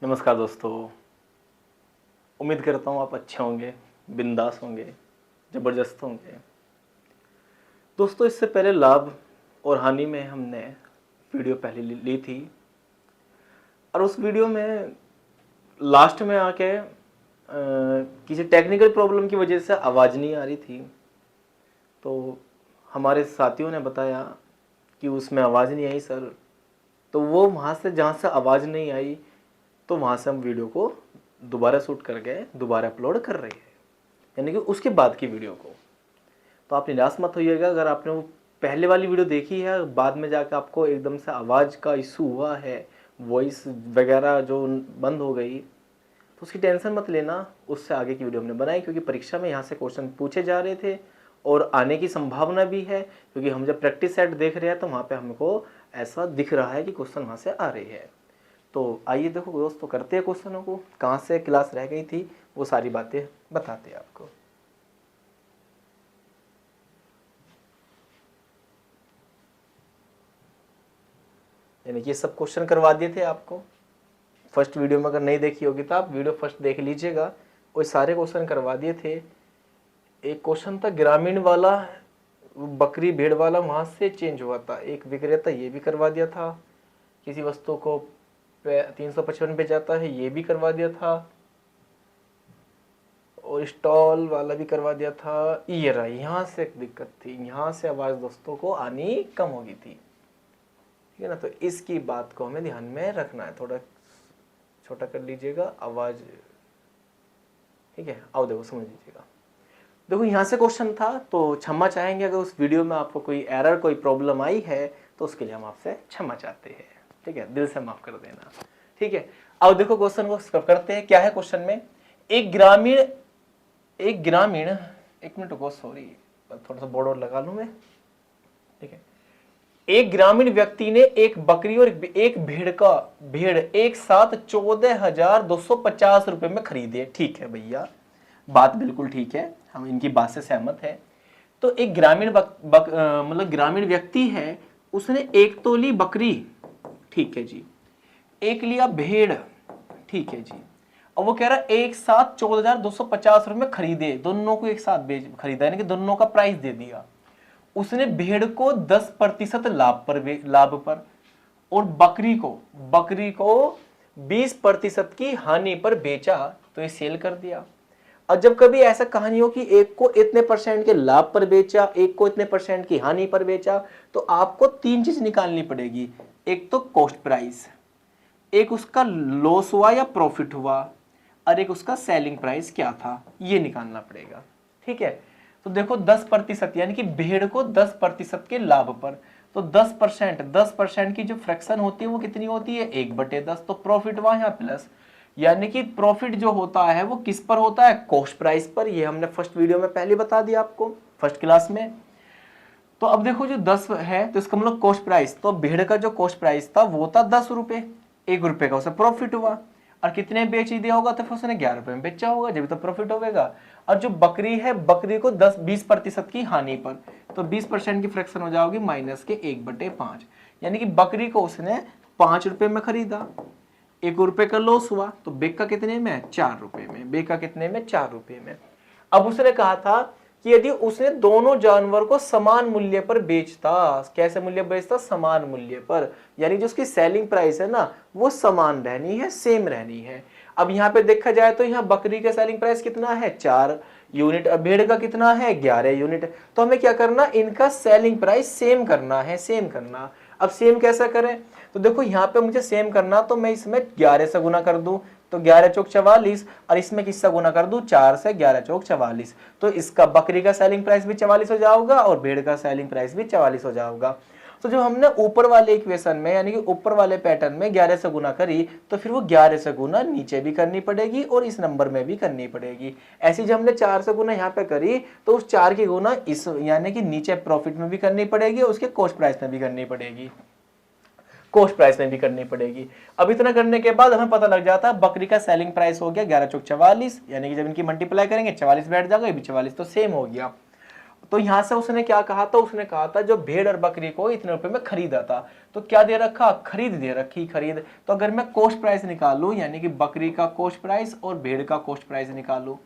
नमस्कार दोस्तों। उम्मीद करता हूँ आप अच्छे होंगे, बिंदास होंगे, ज़बरदस्त होंगे। दोस्तों, इससे पहले लाभ और हानि में हमने वीडियो पहले ली थी और उस वीडियो में लास्ट में आके किसी टेक्निकल प्रॉब्लम की वजह से आवाज़ नहीं आ रही थी। तो हमारे साथियों ने बताया कि उसमें आवाज़ नहीं आई सर। तो वो वहाँ से जहाँ से आवाज़ नहीं आई तो वहाँ से हम वीडियो को दोबारा शूट कर गए, दोबारा अपलोड कर रहे हैं, यानी कि उसके बाद की वीडियो को। तो आप निराश मत होइएगा अगर आपने वो पहले वाली वीडियो देखी है, बाद में जाकर आपको एकदम से आवाज़ का इशू हुआ है, वॉइस वगैरह जो बंद हो गई, तो उसकी टेंशन मत लेना। उससे आगे की वीडियो हमने बनाई क्योंकि परीक्षा में यहाँ से क्वेश्चन पूछे जा रहे थे और आने की संभावना भी है, क्योंकि हम जब प्रैक्टिस सेट देख रहे हैं तो वहाँ पे हमको ऐसा दिख रहा है कि क्वेश्चन वहाँ से आ रहे हैं। तो आइए देखो दोस्तों, करते हैं क्वेश्चनों को। कहाँ से क्लास रह गई थी वो सारी बातें बताते हैं आपको। यानी कि ये सब क्वेश्चन करवा दिए थे आपको फर्स्ट वीडियो में। अगर नहीं देखी होगी तो आप वीडियो फर्स्ट देख लीजिएगा, वो सारे क्वेश्चन करवा दिए थे। एक क्वेश्चन था ग्रामीण वाला, बकरी भेड़ वाला, वहाँ से चेंज हुआ था। एक विक्रेता, ये भी करवा दिया था। किसी वस्तु को 355 पे जाता है, ये भी करवा दिया था। और स्टॉल वाला भी करवा दिया था। ये रहा, यहाँ से एक दिक्कत थी, यहाँ से आवाज़ दोस्तों को आनी कम हो गई थी, ठीक है ना। तो इसकी बात को हमें ध्यान में रखना है। थोड़ा छोटा कर लीजिएगा आवाज़, ठीक है। आओ देखो, समझ लीजिएगा। देखो यहाँ से क्वेश्चन था, तो क्षमा चाहेंगे अगर उस वीडियो में आपको कोई एरर, कोई प्रॉब्लम आई है तो उसके लिए हम आपसे क्षमा चाहते हैं, ठीक है। दिल से माफ कर देना, ठीक है। अब देखो क्वेश्चन को करते हैं। क्या है क्वेश्चन में? एक ग्रामीण एक मिनट को, सॉरी थोड़ा सा बोर्ड और लगा लूं मैं, ठीक है। एक ग्रामीण व्यक्ति ने एक बकरी और एक भेड़ एक साथ 14,250 रुपए में खरीदे। ठीक है भैया, बात बिल्कुल ठीक है, हम इनकी बात से सहमत है। तो एक ग्रामीण मतलब ग्रामीण व्यक्ति है, उसने एक तो ली बकरी, ठीक है जी, एक लिया भेड़, ठीक है जी। और वो कह रहा है एक साथ 14,250 रुपए में खरीदे, दोनों को एक साथ खरीदा, यानी कि दोनों का प्राइस दे दिया। उसने भेड़ को 10% लाभ पर और बकरी को 20% की हानि पर बेचा, तो ये सेल कर दिया। और जब कभी ऐसा कहानी हो कि एक को इतने परसेंट के लाभ पर बेचा, एक को इतने परसेंट की हानि पर बेचा, तो आपको तीन चीज निकालनी पड़ेगी। एक तो कॉस्ट प्राइस, एक उसका लॉस हुआ या प्रॉफिट हुआ, और एक उसका सेलिंग प्राइस क्या था, ये निकालना पड़ेगा, ठीक है। तो देखो 10%, यानी कि भेड़ को 10% के लाभ पर, तो 10% की जो फ्रैक्शन होती है वो कितनी होती है? 1/10। तो प्रॉफिट वहां यहाँ प्लस, यानी कि प्रॉफिट जो होता है वो किस पर होता है? कॉस्ट प्राइस पर। ये हमने फर्स्ट वीडियो में पहले बता दिया आपको, फर्स्ट क्लास में। तो अब देखो जो 10 है तो इसका मतलब कॉस्ट प्राइस, तो भेड़ का जो कॉस्ट प्राइस था वो था 10 रुपए, 1 रुपए का उसे प्रॉफिट हुआ, और कितने बेच दिया होगा? तो फिर उसने 11 रुपए में बेचा होगा, जब तो प्रॉफिट होगा। और जो बकरी है, बकरी को 20% की हानि पर, तो 20% की फ्रैक्शन हो जाएगी माइनस के 1/5, यानी कि बकरी को उसने 5 रुपए में खरीदा, 1 रुपए का लॉस हुआ, तो बेका कितने में? 4 रुपए में। बेका कितने में? 4 रुपए में। अब उसने कहा था कि यदि उसने दोनों जानवर को समान मूल्य पर बेचता, कैसे मूल्य बेचता? समान मूल्य पर, यानी जो उसकी सेलिंग प्राइस है ना वो समान रहनी है, सेम रहनी है। अब यहाँ पे देखा जाए तो यहाँ बकरी का सेलिंग प्राइस कितना है? 4 यूनिट, और भेड़ का कितना है? 11 यूनिट। तो हमें क्या करना? इनका सेलिंग प्राइस सेम करना है, सेम करना। अब सेम कैसा करें? तो देखो यहाँ पे मुझे सेम करना, तो मैं इसमें 11 से गुना कर दूं, तो 11 चौक 44, और इसमें किससे गुना कर दूं? 4 से, 11 चौक 44। तो इसका बकरी का सेलिंग प्राइस भी 44 हो जाएगा और भेड़ का सेलिंग प्राइस भी 44 हो जाएगा। तो जब हमने ऊपर वाले इक्वेशन में, यानी कि ऊपर वाले पैटर्न में 11 से गुना करी, तो फिर वो 11 से गुना नीचे भी करनी पड़ेगी और इस नंबर में भी करनी पड़ेगी। ऐसी जब हमने 4 से गुना यहाँ पे करी, तो उस 4 की गुना इस, यानी कि नीचे प्रॉफिट में भी करनी पड़ेगी और उसके कॉस्ट प्राइस में भी करनी पड़ेगी, कॉस्ट प्राइस में भी करनी पड़ेगी। अब इतना करने के बाद हमें पता लग जाता है बकरी का सेलिंग प्राइस हो गया 11 चौक 44, यानी कि जब इनकी मल्टीप्लाई करेंगे 44 बैठ जाएगा, ये भी 44, तो सेम हो गया। तो यहां से उसने क्या कहा था, उसने कहा था जो भेड़ और बकरी को इतने रुपए में खरीदा था, तो क्या दे रखा, खरीद दे रखी, खरीद। तो अगर मैं कॉस्ट प्राइस निकालू, यानी कि बकरी का कॉस्ट प्राइस और भेड़ का कॉस्ट प्राइस निकालू,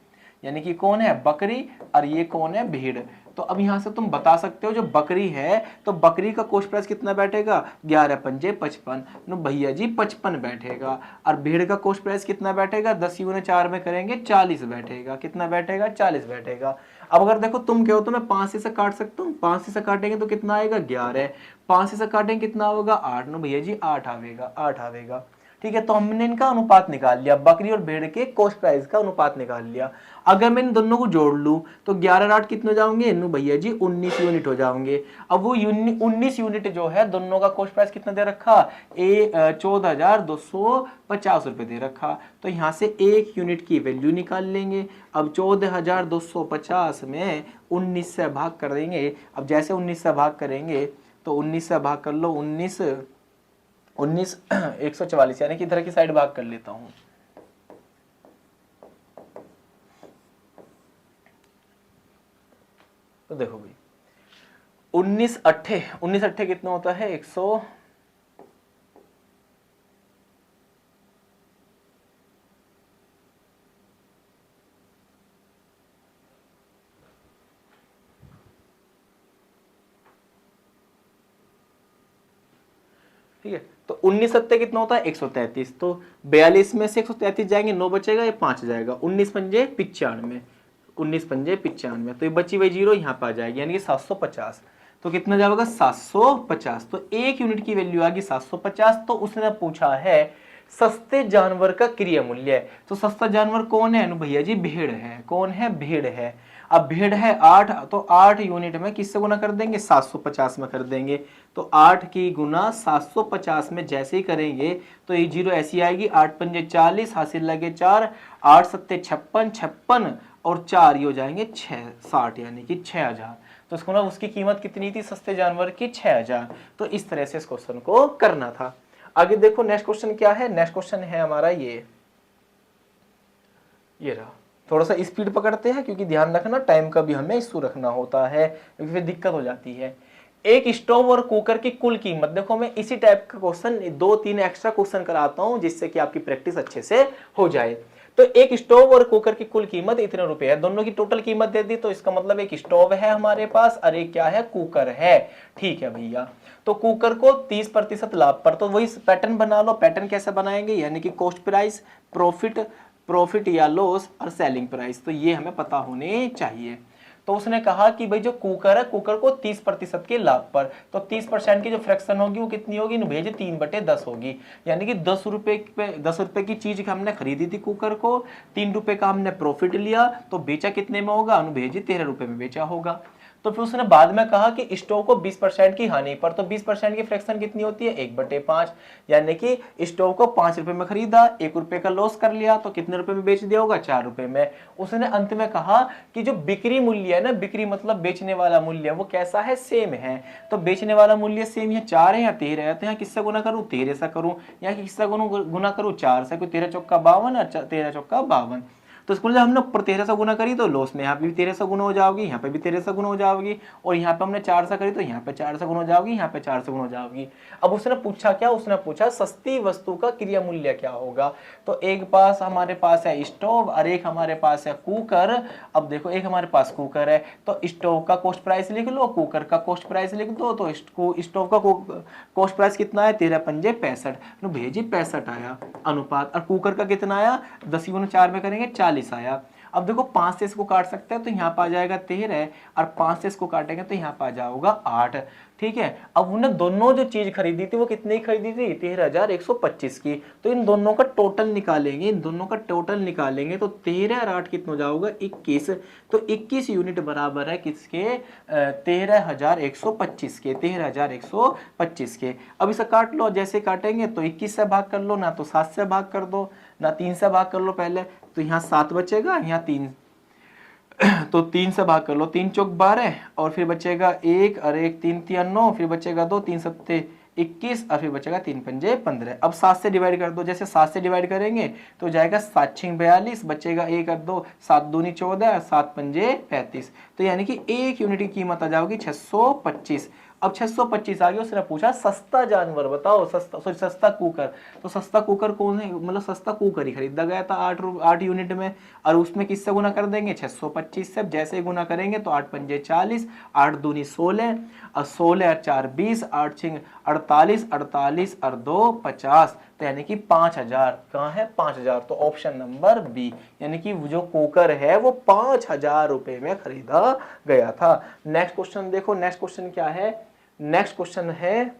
यानी कि कौन है बकरी और ये कौन है भेड़, तो अब यहां से तुम बता सकते हो जो बकरी है तो बकरी का कॉस्ट प्राइस कितना बैठेगा, 11 पंजे 55, नो भैया जी 55 बैठेगा। और भेड़ का कॉस्ट प्राइस कितना बैठेगा, 10 × 4 में करेंगे 40 बैठेगा, कितना बैठेगा, 40 बैठेगा। अब अगर देखो तुम कहो तो मैं 5 से काट सकता हूँ, 5 से काटेंगे तो कितना आएगा 11, 5 से काटेंगे कितना होगा 8, नो भैया जी 8 आवेगा, 8 आवेगा। ठीक है, तो हमने इनका अनुपात निकाल लिया, बकरी और भेड़ के कॉस्ट प्राइस का अनुपात निकाल लिया। अगर मैं इन दोनों को जोड़ लूं तो 11 और 8 कितने हो जाएंगे, नु भैया जी 19 यूनिट हो जाएंगे। अब वो 19 यूनिट जो है दोनों का कॉस्ट प्राइस कितना दे रखा, 14,250 रुपए दे रखा। तो यहां से 1 यूनिट की वैल्यू निकाल लेंगे। अब 14,250 में 19 से भाग कर देंगे। अब जैसे 19 से भाग करेंगे तो 19 से भाग कर लो, 19 144, यानी कि इधर की साइड भाग कर लेता हूं। तो देखो भाई 19 अट्ठे कितना होता है, 100, ठीक है। तो 19 सत्ते कितना होता है, 133। तो 42 में से 133 जाएंगे, 9 बचेगा, ये 5 जाएगा, 19 पंजे 95, 19 पंजे 95, तो ये बची हुई जीरो यहाँ पे आ जाएगी, यानी कि 750। तो कितना जाएगा 750। तो 1 यूनिट की वैल्यू आ गई 750। तो उसने पूछा है सस्ते जानवर का क्रिया मूल्य। तो सस्ता जानवर कौन है, भैया जी भेड़ है। कौन है, भेड़ है। अब भेड़ है 8, तो 8 यूनिट में किससे गुना कर देंगे, 750 में कर देंगे। तो 8 की गुना 750 में जैसे ही करेंगे तो ये जीरो ऐसी आएगी, 8 पंजे 40, हासिल लगे 4, 8 सत्ते 56, 56 और 4 ये हो जाएंगे 60, यानी कि 6000। तो इसको ना उसकी कीमत कितनी थी सस्ते जानवर की, 6000। तो इस तरह से इस क्वेश्चन को करना था। आगे देखो नेक्स्ट क्वेश्चन क्या है, नेक्स्ट क्वेश्चन है हमारा ये रहा। थोड़ा सा स्पीड पकड़ते हैं क्योंकि ध्यान रखना टाइम का भी हमें इशू रखना होता है, क्योंकि फिर दिक्कत हो जाती है। एक स्टोव और कुकर की कुल कीमत, देखो मैं इसी टाइप का क्वेश्चन 2-3 एक्स्ट्रा क्वेश्चन कराता हूं जिससे कि आपकी प्रैक्टिस अच्छे से हो जाए। तो एक स्टोव और कुकर की कुल कीमत इतने रुपए है, दोनों की टोटल कीमत दे दी। तो इसका मतलब एक स्टोव है हमारे पास और एक क्या है, कुकर है। ठीक है भैया, तो कुकर को 30% लाभ पर, तो वही पैटर्न बना लो। पैटर्न कैसे बनाएंगे, यानी कि कॉस्ट प्राइस, प्रॉफिट या लॉस और सेलिंग प्राइस, तो ये हमें पता होने चाहिए। तो उसने कहा कि भाई जो कुकर है, कुकर को 30% के लाभ पर, तो 30% की जो फ्रैक्शन होगी वो कितनी होगी, भेज 3/10 होगी। यानी कि 10 रुपए की चीज हमने खरीदी थी कुकर को, 3 रुपए का हमने प्रॉफिट लिया, तो बेचा कितने में होगा, भेज 13 रुपए में बेचा होगा। तो फिर उसने बाद में कहा कि स्टोव को 20% की हानि पर, तो 20% की फ्रैक्शन कितनी होती है, 1/5, यानी कि स्टोव को 5 रुपए में खरीदा, 1 रुपए का लॉस कर लिया, तो कितने रुपए में बेच दिया होगा, 4 रुपए में। उसने अंत में कहा कि जो बिक्री मूल्य है ना, बिक्री मतलब बेचने वाला मूल्य, वो कैसा है, सेम है। तो बेचने वाला मूल्य सेम है, 4 है या 13 है, तो यहाँ किससे गुना करूं, 13 से करूं, या किससे गुना करूं, 4 से, 13 चौका 52 और 13 चौका 52। तो इसको जब हमने ऊपर 13 से गुना करी तो लॉस में यहाँ पे भी 13 से गुना हो जाओगी, यहाँ पे भी 13 से गुना हो जाओगी, और यहाँ पे हमने 4 से करी तो यहाँ पे 4 से गुना हो जाओगी, यहाँ पे 4 से गुना हो जाओगी। अब उसने पूछा क्या, उसने पूछा सस्ती वस्तु का क्रिया मूल्य क्या होगा। तो एक पास हमारे पास है स्टोव और एक हमारे पास है कुकर। अब देखो एक हमारे पास कुकर है, तो स्टोव का कॉस्ट प्राइस लिख लो, कुकर का कॉस्ट प्राइस लिख दो। तो स्टोव का कॉस्ट प्राइस कितना है, 13 पंजे 65, तो भेजी 65 आया अनुपात। और कुकर का कितना आया, 10 × 4 में करेंगे 40 आया। अब देखो 5 से इसको काट सकते हैं तो यहाँ पे आ जाएगा 13, और 5 से इसको काटेंगे तो यहाँ पे आ जाएगा 8। ठीक है, अब उन्होंने दोनों जो चीज खरीदी थी वो कितनी खरीदी थी, 13,125 की। तो इन दोनों का टोटल निकालेंगे, इन दोनों का टोटल निकालेंगे तो 13 और 8 कितना हो जाएगा, 21। तो 21 यूनिट बराबर है किसके, 13,125 के, 13,125 के। अब इसे काट लो, जैसे काटेंगे तो 21 से भाग कर लो, ना तो 7 से भाग कर दो, ना 3 से भाग कर लो पहले, तो यहाँ 7 बचेगा, यहाँ 3, तो 3 से भाग कर लो, 3 चौक 12, और फिर बचेगा 1 और 1 3 3 9, फिर बचेगा 2, 3 सत्ते 21 और फिर बचेगा 3 पंजे 15। अब 7 से डिवाइड कर दो, जैसे 7 से डिवाइड करेंगे तो जाएगा 7 6 42, बचेगा 1 कर दो, 7 दूनी 14, 7 पंजे 35। तो यानी कि एक यूनिट की कीमत आ जाएगी 625। अब 625 आ गया, उसने पूछा सस्ता जानवर बताओ, सस्ता कुकर। तो सस्ता कुकर कौन है, मतलब सस्ता कुकर ही खरीदा गया था 8 यूनिट में, और उसमें किससे गुना कर देंगे 625 से। जैसे ही गुना करेंगे तो 8 पंजे 40, 8 दूनी 16 और 16 और 4 20, 8 6 48, 48 और 2 50। तो यानी कि 5000 कहाँ है 5000, तो ऑप्शन नंबर बी, यानी कि जो कुकर है वो 5000 रुपए में खरीदा गया था। नेक्स्ट क्वेश्चन देखो, नेक्स्ट क्वेश्चन क्या है, नेक्स्ट क्वेश्चन है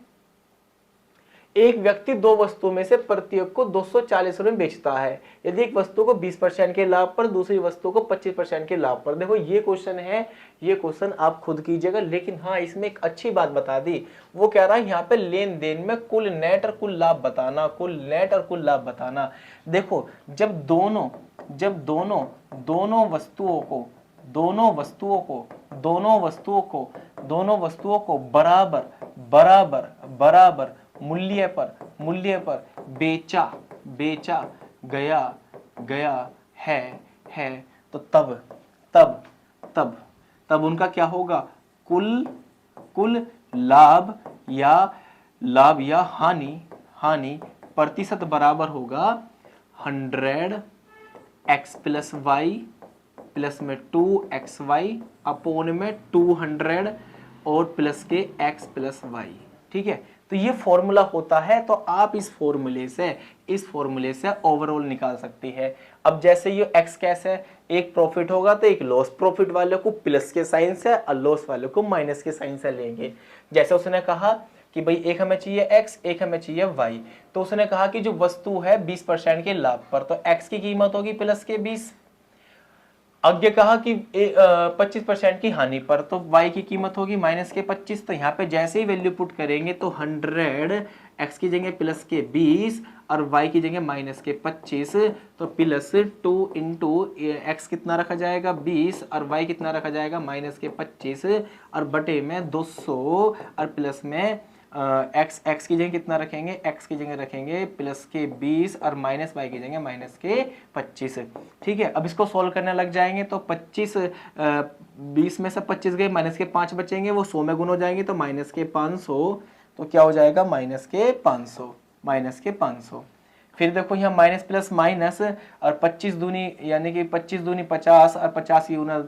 एक व्यक्ति दो वस्तुओं में से प्रत्येक को 240 रुपए में बेचता है, यदि एक वस्तु को 20% के लाभ पर, दूसरी वस्तु को 25% के लाभ पर। देखो ये क्वेश्चन है, ये क्वेश्चन आप खुद कीजिएगा, लेकिन हाँ इसमें एक अच्छी बात बता दी, वो कह रहा है यहाँ पे लेन देन में कुल नेट और कुल लाभ बताना, कुल नेट और कुल लाभ बताना। देखो जब दोनों वस्तुओं को बराबर मूल्य पर बेचा गया है तो तब उनका क्या होगा, कुल लाभ या हानि प्रतिशत बराबर होगा 100x + y प्लस में 2xy अपोन में 200 और प्लस के x + y। ठीक है, तो ये फॉर्मूला होता है, तो आप इस फॉर्मूले से ओवरऑल निकाल सकती है। अब जैसे ये x कैसे है, एक प्रॉफिट होगा तो एक लॉस, प्रॉफिट वाले को प्लस के साइन से और लॉस वाले को माइनस के साइन से लेंगे। जैसे उसने कहा कि भाई एक हमें चाहिए x, एक हमें चाहिए y, तो उसने कहा कि जो वस्तु है 20% के लाभ पर, तो x की कीमत होगी प्लस के 20। आगे कहा कि 25% की हानि पर, तो y की कीमत होगी माइनस के 25। तो यहाँ पे जैसे ही वैल्यू पुट करेंगे तो 100 x की जगह प्लस के 20 और y की जगह माइनस के 25, तो प्लस 2 इंटू x कितना रखा जाएगा 20 और y कितना रखा जाएगा माइनस के 25 और बटे में 200 और प्लस में x की जगह कितना रखेंगे, x की जगह रखेंगे प्लस के 20 और माइनस y की जगह माइनस के 25। ठीक है, अब इसको सॉल्व करने लग जाएंगे तो 25 20 में से 25 गए, माइनस के 5 बचेंगे, वो 100 में गुण हो जाएंगे तो माइनस के 500, तो क्या हो जाएगा माइनस के 500। फिर देखो यहाँ माइनस प्लस माइनस और 25 दूनी यानी कि 25 दूनी 50 और 50 यूना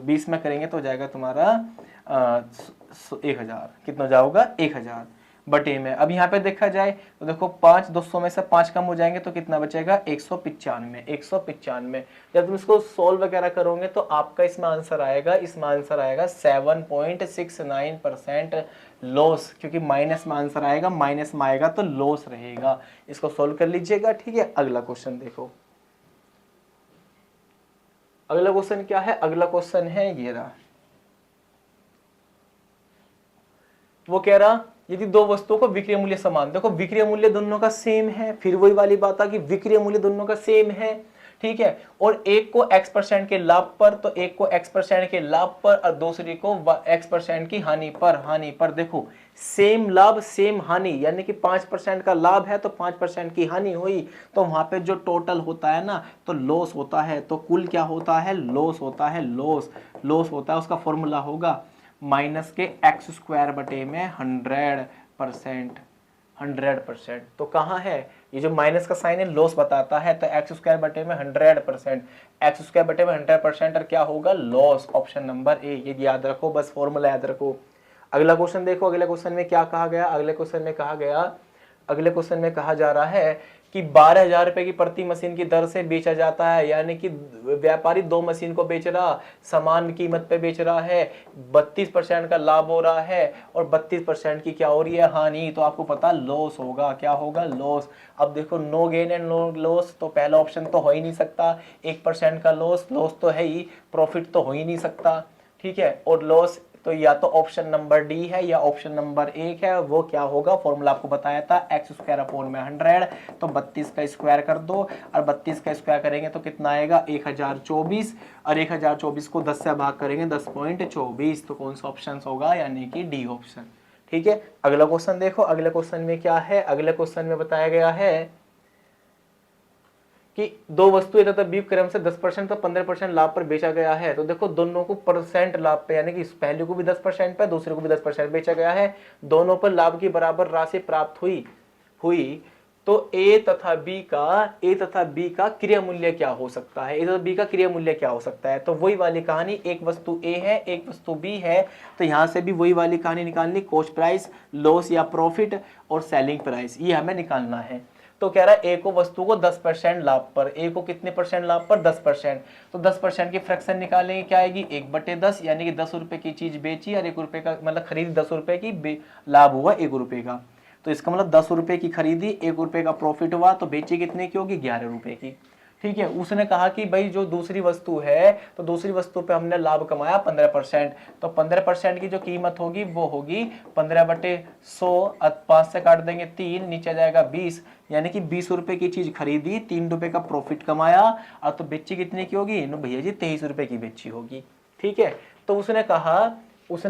20 में करेंगे तो हो जाएगा तुम्हारा 1000। कितना जाओगा 1000 बटे में। अब यहाँ पे देखा जाए तो देखो 5 200 में से 5 कम हो जाएंगे तो कितना बचेगा 195। जब तुम इसको सोल्व वगैरह करोगे तो आपका इसमें आंसर आएगा 7.69% लॉस, क्योंकि माइनस में आंसर आएगा, माइनस में आएगा तो लॉस रहेगा। इसको सोल्व कर लीजिएगा। ठीक है, अगला क्वेश्चन देखो, अगला क्वेश्चन क्या है, अगला क्वेश्चन है ये रहा। वो कह रहा यदि दो वस्तुओं को विक्रय मूल्य समान, देखो विक्रय मूल्य दोनों का सेम है, फिर वही वाली बात आ कि विक्रय मूल्य दोनों का सेम है। ठीक है, और एक को x% के लाभ पर, तो एक को x% के लाभ पर और दूसरी को x% की हानि पर। देखो सेम लाभ सेम हानि, यानी कि 5% का लाभ है तो 5% की हानि हुई, तो वहां पे जो टोटल होता है ना तो लॉस होता है, तो कुल क्या होता है लॉस होता है, लॉस होता है। उसका फॉर्मूला होगा माइनस के x² बटे में 100%। तो कहाँ है ये जो माइनस का साइन है, लॉस बताता है, तो x² बटे में 100%, x² बटे में 100% और क्या होगा लॉस, ऑप्शन नंबर ए। ये याद रखो, बस फॉर्मूला याद रखो। अगला क्वेश्चन देखो, अगले क्वेश्चन में क्या कहा गया, अगले क्वेश्चन में कहा जा रहा है कि 12,000 रुपए की प्रति मशीन की दर से बेचा जाता है, यानी कि व्यापारी 2 मशीन को बेच रहा, समान कीमत पे बेच रहा है, 32% का लाभ हो रहा है और 32% की क्या हो रही है हानि, तो आपको पता लॉस होगा, क्या होगा लॉस। अब देखो no gain and no loss, तो पहला ऑप्शन तो हो ही नहीं सकता, 1% का लॉस तो है ही, प्रॉफिट तो हो ही नहीं सकता। ठीक है, और लॉस तो या तो ऑप्शन नंबर डी है या ऑप्शन नंबर 1 है। वो क्या होगा, फॉर्मूला आपको बताया था x² अपॉन में 100, तो 32 का स्क्वायर कर दो और 32 का स्क्वायर करेंगे तो कितना आएगा 1024 और 1024 को 10 से भाग करेंगे 10.24, तो कौन सा ऑप्शन होगा, यानी कि डी ऑप्शन। ठीक है, अगला क्वेश्चन देखो, अगले क्वेश्चन में क्या है, अगले क्वेश्चन में बताया गया है कि दो वस्तुएं तथा बी क्रम से 10% तो 15% लाभ पर बेचा गया है। तो देखो दोनों को परसेंट लाभ पे, यानी कि पहले को भी 10% पे, दूसरे को भी 10% बेचा गया है, दोनों पर लाभ की बराबर राशि प्राप्त हुई तो ए तथा बी का क्रय मूल्य क्या हो सकता है, ए तथा बी का क्रय मूल्य क्या हो सकता है। तो वही वाली कहानी, एक वस्तु ए है, एक वस्तु बी है, तो यहां से भी वही वाली कहानी निकालनी, कॉस्ट प्राइस, लॉस या प्रॉफिट और सेलिंग प्राइस, ये हमें निकालना है। तो कह रहा है ए को वस्तु को 10% लाभ पर, ए को कितने परसेंट लाभ पर, 10%, तो 10% की फ्रैक्शन निकालेंगे, क्या आएगी 1/10, यानी कि 10 रुपए की चीज बेची और 1 रुपए का मतलब खरीदी 10 रुपए की, लाभ हुआ 1 रुपए का, तो इसका मतलब 10 रुपए की खरीदी, 1 रुपए का प्रॉफिट हुआ, तो बेची कितने की होगी, 11 रुपए की। ठीक है, उसने कहा कि भाई जो दूसरी वस्तु है, तो दूसरी वस्तु पे हमने लाभ कमाया 15%, तो 15% की जो कीमत होगी वो होगी 15/100, 5 से काट देंगे 3, नीचे जाएगा 20, यानी कि 20 रुपए की चीज खरीदी, 3 रुपए का प्रॉफिट कमाया, और तो बेची कितने की होगी, भैया जी 23 रुपए की बेची होगी। ठीक है, तो उसने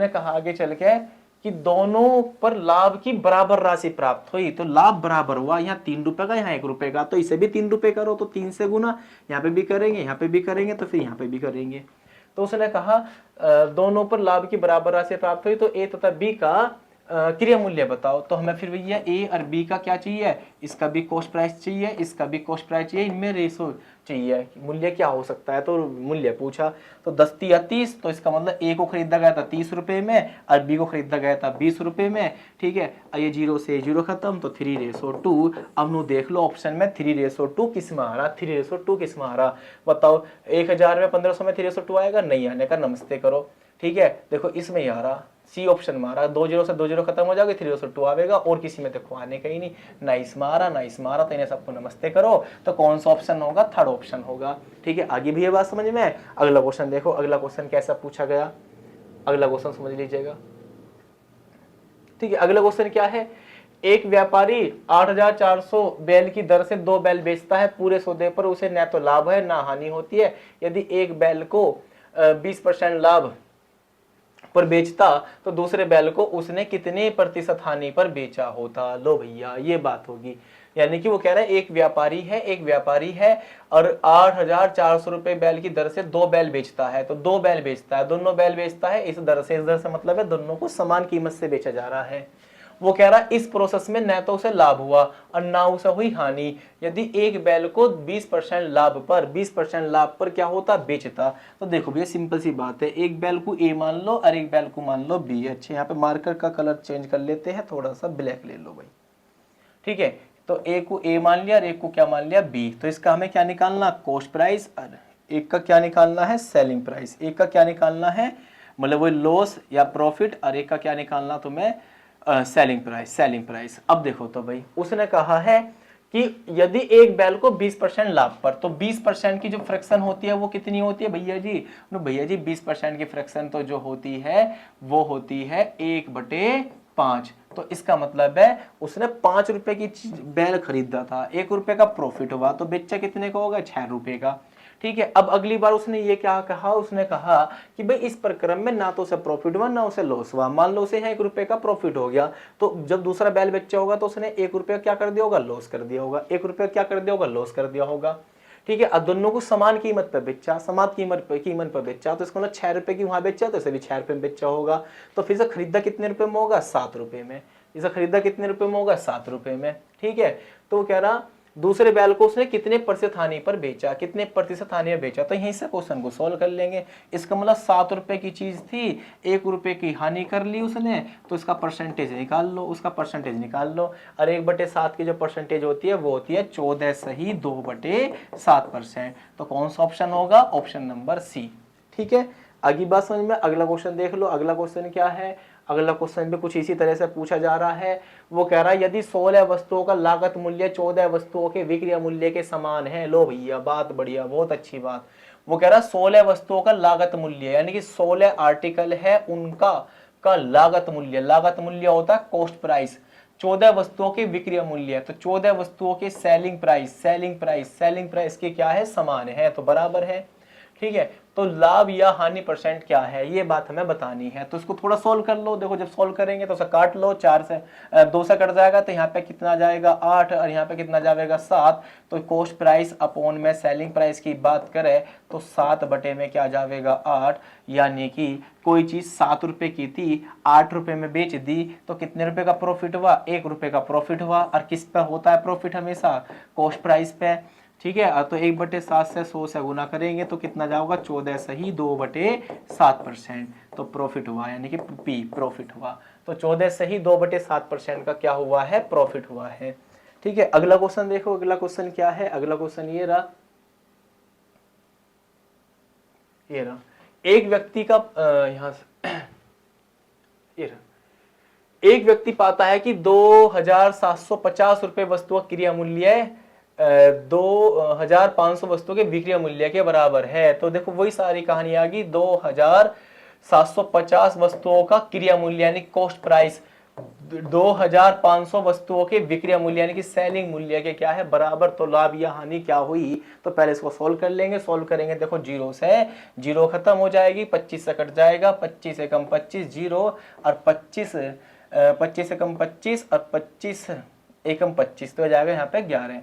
कहा आगे चल के कि दोनों पर लाभ की बराबर राशि प्राप्त हुई, तो लाभ बराबर हुआ, यहाँ 3 रुपए का, यहाँ 1 रुपए का, तो इसे भी 3 रुपए करो, तो 3 से गुना, यहाँ पे भी करेंगे, यहाँ पे भी करेंगे, तो फिर यहाँ पे भी करेंगे। तो उसने कहा दोनों पर लाभ की बराबर राशि प्राप्त हुई, तो ए तथा बी का क्रय मूल्य बताओ। तो हमें फिर भैया ए और बी का क्या चाहिए, इसका भी कॉस्ट प्राइस चाहिए, इसका भी कॉस्ट प्राइस चाहिए, इनमें रेशो चाहिए, मूल्य क्या हो सकता है, तो मूल्य पूछा। तो 10 या 30, तो इसका मतलब ए को खरीदा गया था 30 रुपए में और बी को खरीदा गया था 20 रुपए में। ठीक है, ये 0 से 0 खत्म, तो 3:2। अब नु देख लो ऑप्शन में 3:2 किस में आ रहा, 3:2 किस में आ रहा, बताओ 1000 में 1500 में 3:2 आएगा, नहीं आने का नमस्ते करो। ठीक है, देखो इसमें ही आ रहा, सी ऑप्शन में आ रहा, 2 0 से 2 0 खत्म हो जाएगा, 3:2 आवेगा, और किसी में देखो आने का ही नहीं, ना इसमें आ रहा, तो इन्हें सबको नमस्ते करो। तो कौन सा ऑप्शन होगा, थर्ड ऑप्शन होगा। ठीक है, आगे भी ये बात समझ में। अगला क्वेश्चन देखो, अगला क्वेश्चन कैसा पूछा गया, अगला क्वेश्चन समझ लीजिएगा। ठीक है, अगला क्वेश्चन क्या है, एक व्यापारी 8,400 बैल की दर से 2 बैल बेचता है, पूरे सौदे पर उसे न तो लाभ है ना हानि होती है। यदि एक बैल को 20% लाभ पर बेचता तो दूसरे बैल को उसने कितने प्रतिशत हानि पर बेचा होता। लो भैया ये बात होगी, यानी कि वो कह रहा है एक व्यापारी है और 8,400 रुपए बैल की दर से 2 बैल बेचता है, तो 2 बैल बेचता है, दोनों बैल बेचता है इस दर से मतलब है दोनों को समान कीमत से बेचा जा रहा है। वो कह रहा है इस प्रोसेस में न तो उसे लाभ हुआ और ना उसे हुई हानि। यदि एक बैल को 20% लाभ पर क्या होता, बेचता। तो देखो भैया सिंपल सी बात है, एक बैल को ए मान लो और एक बैल को मान लो बी। अच्छे, यहाँ पे मार्कर का कलर चेंज कर लेते हैं, थोड़ा सा ब्लैक ले लो भाई। ठीक है, तो एक को ए मान लिया और एक को क्या मान लिया, बी। तो इसका हमें क्या निकालना, कॉस्ट प्राइस, और एक का क्या निकालना है, सेलिंग प्राइस। एक का क्या निकालना है, मतलब वो लॉस या प्रॉफिट, और एक का क्या निकालना तुम्हें, सेलिंग प्राइस। अब देखो तो भाई उसने कहा है कि यदि एक बैल को 20% लाभ पर, तो 20% की जो फ्रैक्शन होती है वो कितनी होती है भैया जी 20% की फ्रैक्शन तो जो होती है वो होती है 1/5। तो इसका मतलब है उसने 5 रुपए की बैल खरीदा था, 1 रुपए का प्रॉफिट हुआ, तो बेचा कितने का होगा, 6 रुपए का। ठीक है, अब अगली बार उसने ये क्या कहा, उसने कहा कि भाई इस प्रक्रम में ना तो उसे प्रॉफिट हुआ ना उसे लॉस हुआ। मान लो उसे 1 रुपए का प्रॉफिट हो गया, तो जब दूसरा बैल बेचा होगा तो उसने 1 रुपया क्या कर दिया होगा, लॉस कर दिया होगा, 1 रुपया क्या कर दिया होगा, लॉस कर दिया होगा। ठीक है, अब दोनों को समान कीमत पर बेचा, समान कीमत पर बेचा, तो इसको मतलब 6 रुपए की वहां बेचा तो इसे भी 6 रुपए में बेचा होगा। तो फिर से खरीदा कितने रुपए में होगा, 7 रुपए में। इसे खरीदा कितने रुपए में होगा, 7 रुपए में। ठीक है, तो कह रहा दूसरे बैल को उसने कितने प्रतिशत हानि पर बेचा, कितने प्रतिशत हानि में बेचा। तो यहीं से क्वेश्चन को सोल्व कर लेंगे। इसका मतलब 7 रुपए की चीज थी, 1 रुपए की हानि कर ली उसने, तो इसका परसेंटेज निकाल लो, उसका परसेंटेज निकाल लो। और 1/7 की जो परसेंटेज होती है वो होती है 14 सही 2/7%। तो कौन सा ऑप्शन होगा, ऑप्शन नंबर सी। ठीक है, आगे बात समझ में। अगला क्वेश्चन देख लो, अगला क्वेश्चन क्या है, अगला क्वेश्चन भी कुछ इसी तरह से पूछा जा रहा है। वो कह रहा है यदि 16 वस्तुओं का लागत मूल्य 14 वस्तुओं के विक्रय मूल्य के समान है। लो भैया बात बढ़िया, बहुत अच्छी बात। वो कह रहा है 16 वस्तुओं का लागत मूल्य, यानी कि 16 आर्टिकल है उनका का लागत मूल्य होता है कॉस्ट प्राइस। 14 वस्तुओं के विक्रय मूल्य, तो 14 वस्तुओं के सेलिंग प्राइस के क्या है, समान है, तो बराबर है। ठीक है। तो लाभ या हानि परसेंट क्या है ये बात हमें बतानी है। तो इसको थोड़ा सोल्व कर लो। देखो जब सोल्व करेंगे तो उसे काट लो, 4 से 2 से कट जाएगा तो यहाँ पे कितना जाएगा 8 और यहाँ पे कितना जाएगा 7। तो कॉस्ट प्राइस अपॉन में सेलिंग प्राइस की बात करें तो 7 बटे में क्या जाएगा 8, यानी कि कोई चीज 7 रुपए की थी 8 रुपए में बेच दी तो कितने रुपए का प्रॉफिट हुआ, 1 रुपए का प्रॉफिट हुआ। और किस पे होता है प्रॉफिट हमेशा, कॉस्ट प्राइस पे, ठीक है। तो 1/7 से 100 से गुना करेंगे तो कितना जाएगा 14 सही 2/7%। तो प्रॉफिट हुआ, यानी कि पी प्रॉफिट हुआ। तो 14 सही 2/7% का क्या हुआ है, प्रॉफिट हुआ है। ठीक है, अगला क्वेश्चन देखो। अगला क्वेश्चन क्या है, अगला क्वेश्चन ये रहा, ये रहा। एक व्यक्ति का यहां से ये रहा, एक व्यक्ति पाता है कि 2750 रुपए वस्तु का क्रिया मूल्य 2500 वस्तुओं के विक्रय मूल्य के बराबर है। तो देखो वही सारी कहानी आ गई, 2750 वस्तुओं का क्रिया मूल्य यानी कॉस्ट प्राइस 2500 वस्तुओं के विक्रय मूल्य यानी कि सेलिंग मूल्य के क्या है बराबर। तो लाभ या हानि क्या हुई, तो पहले इसको सोल्व कर लेंगे। सोल्व करेंगे, देखो 0 से 0 खत्म हो जाएगी, 25 से कट जाएगा, 25 से कम 25 0 और 25 से कम 25 और 25 एकम 25 तो हो जाएगा यहाँ पे 11।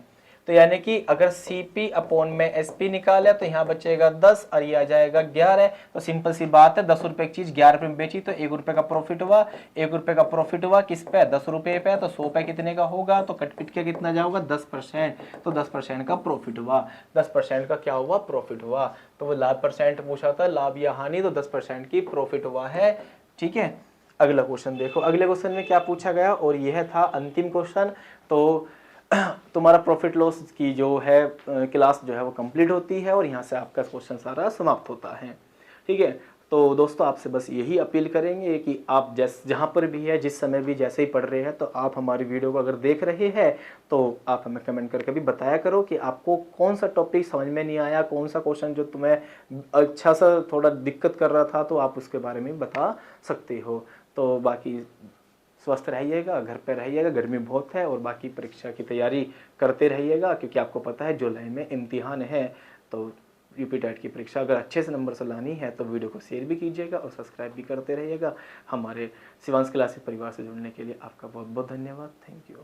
तो यानी कि अगर सीपी अपॉन में एसपी निकाले तो यहाँ बचेगा 10 और ये आ जाएगा 11। तो सिंपल सी बात है, 10 रुपए की चीज 11 रुपए में बेची तो 1 रुपए का प्रॉफिट हुआ। 1 रुपए का प्रॉफिट हुआ किस पे, 10 रुपए पे। तो 100 पे कितने का होगा, तो कट पिट के कितना जाओगा 10%। तो 10% का प्रॉफिट हुआ, 10% का क्या हुआ, प्रॉफिट हुआ। तो वो लाभ परसेंट पूछा था, लाभ या हानि, तो 10% की प्रॉफिट हुआ है। ठीक है, अगला क्वेश्चन देखो। अगले क्वेश्चन में क्या पूछा गया, और यह था अंतिम क्वेश्चन। तो तुम्हारा प्रॉफिट लॉस की जो है क्लास जो है वो कंप्लीट होती है और यहाँ से आपका क्वेश्चन सारा समाप्त होता है। ठीक है, तो दोस्तों आपसे बस यही अपील करेंगे कि आप जहाँ पर भी है, जिस समय भी जैसे ही पढ़ रहे हैं, तो आप हमारी वीडियो को अगर देख रहे हैं तो आप हमें कमेंट करके भी बताया करो कि आपको कौन सा टॉपिक समझ में नहीं आया, कौन सा क्वेश्चन जो तुम्हें अच्छा सा थोड़ा दिक्कत कर रहा था, तो आप उसके बारे में बता सकते हो। तो बाकी स्वस्थ रहिएगा, घर पे रहिएगा, गर्मी बहुत है, और बाकी परीक्षा की तैयारी करते रहिएगा, क्योंकि आपको पता है जुलाई में इम्तिहान है। तो यूपी टेट की परीक्षा अगर अच्छे से नंबर से लानी है तो वीडियो को शेयर भी कीजिएगा और सब्सक्राइब भी करते रहिएगा। हमारे शिवांश क्लासेस परिवार से जुड़ने के लिए आपका बहुत बहुत धन्यवाद। Thank you.